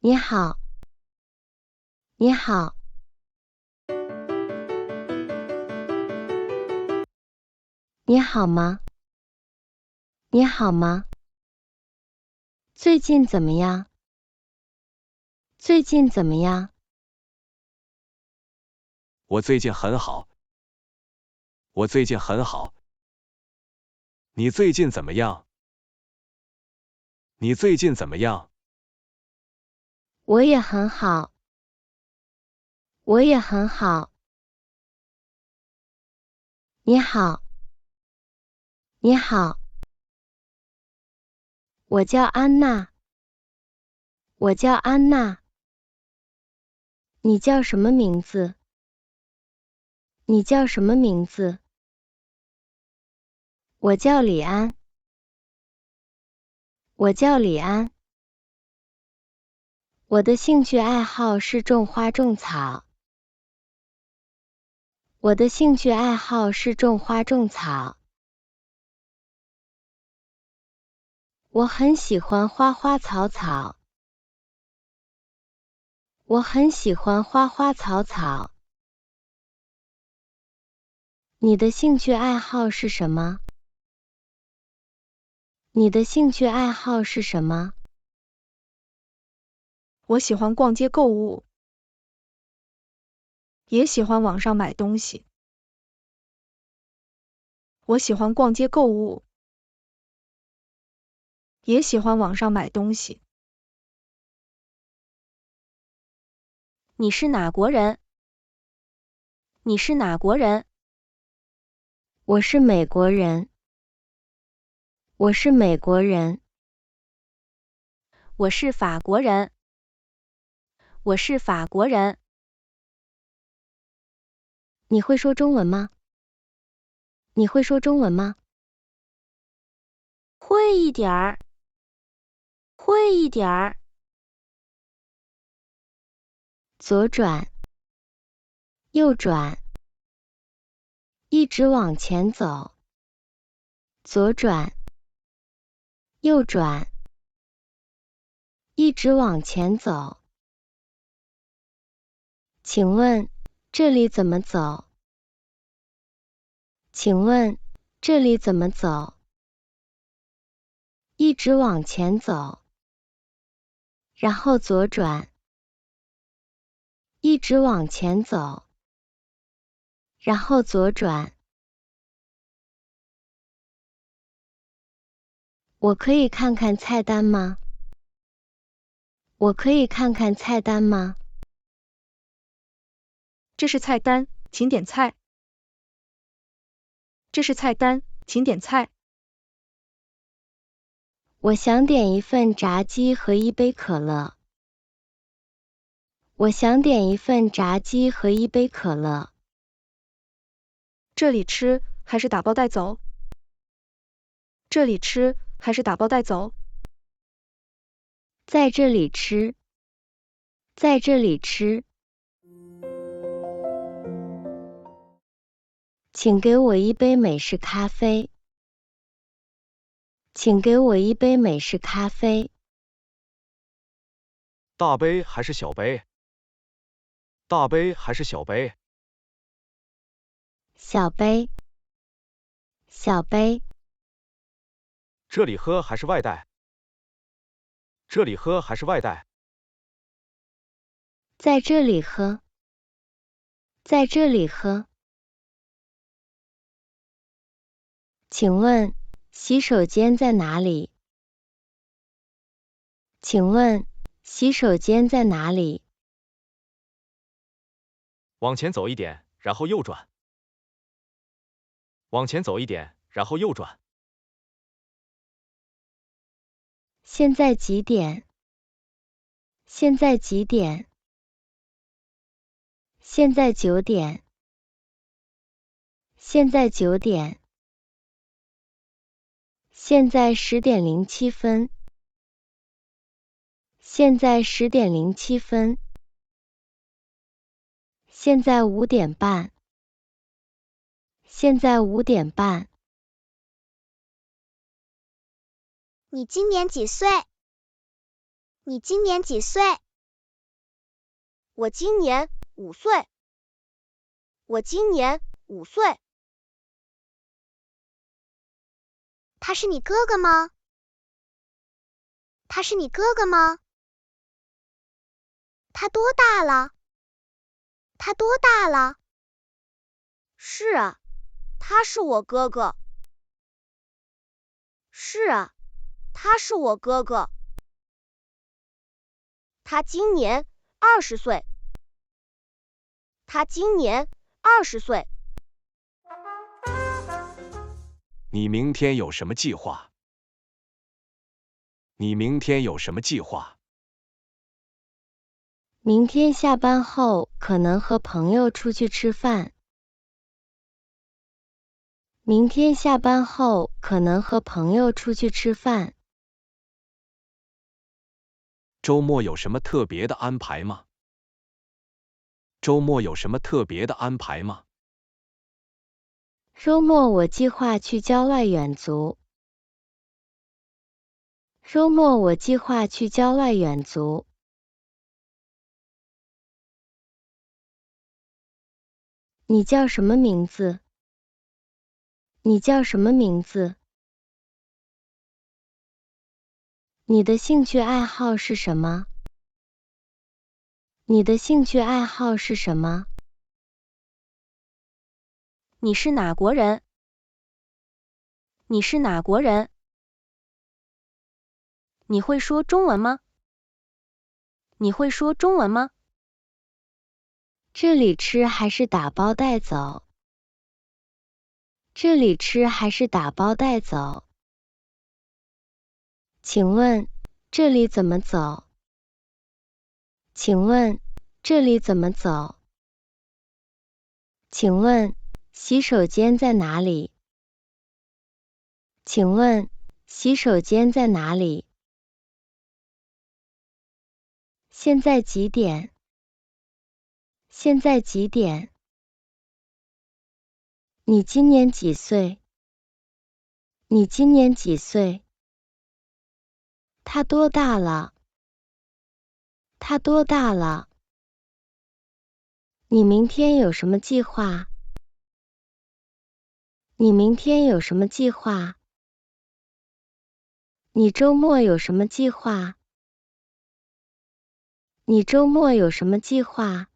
你好，你好，你好吗？你好吗？最近怎么样？最近怎么样？我最近很好。我最近很好。你最近怎么样？你最近怎么样？我也很好，我也很好。你好，你好，我叫安娜，我叫安娜。你叫什么名字？你叫什么名字？我叫李安，我叫李安。我的兴趣爱好是种花种草。我的兴趣爱好是种花种草。我很喜欢花花草草。我很喜欢花花草草。你的兴趣爱好是什么？你的兴趣爱好是什么？我喜欢逛街购物，也喜欢网上买东西。我喜欢逛街购物，也喜欢网上买东西。你是哪国人？你是哪国人？我是美国人。我是美国人。我是法国人。我是法国人。你会说中文吗？你会说中文吗？会一点儿，会一点儿。左转，右转，一直往前走。左转，右转，一直往前走。请问这里怎么走？请问这里怎么走？一直往前走，然后左转。一直往前走，然后左转。我可以看看菜单吗？我可以看看菜单吗？这是菜单，请点菜。这是菜单，请点菜。我想点一份炸鸡和一杯可乐。我想点一份炸鸡和一杯可乐。这里吃还是打包带走？这里吃还是打包带走？在这里吃。在这里吃。请给我一杯美式咖啡。请给我一杯美式咖啡。大杯还是小杯？大杯还是小杯？小杯。小杯。这里喝还是外带？这里喝还是外带？在这里喝。在这里喝。请问洗手间在哪里？请问洗手间在哪里？往前走一点，然后右转。往前走一点，然后右转。现在几点？现在几点？现在9点。现在9点。现在10点07分。现在10点07分。现在5点半。现在5点半。你今年几岁？你今年几岁？我今年5岁。我今年5岁。他是你哥哥吗？他是你哥哥吗？他多大了？他多大了？是啊，他是我哥哥。是啊，他是我哥哥。他今年20岁。他今年20岁。你明天有什么计划？你明天有什么计划？明天下班后可能和朋友出去吃饭。明天下班后可能和朋友出去吃饭。周末有什么特别的安排吗？周末有什么特别的安排吗？周末我计划去郊外远足。周末我计划去郊外远足。你叫什么名字？你叫什么名字？你的兴趣爱好是什么？你的兴趣爱好是什么？你是哪国人？你是哪国人？你会说中文吗？你会说中文吗？这里吃还是打包带走？这里吃还是打包带走？请问这里怎么走？请问这里怎么走？请问洗手间在哪里？请问洗手间在哪里？现在几点？现在几点？你今年几岁？你今年几岁？他多大了？他多大了？你明天有什么计划？你明天有什么计划？你周末有什么计划？你周末有什么计划？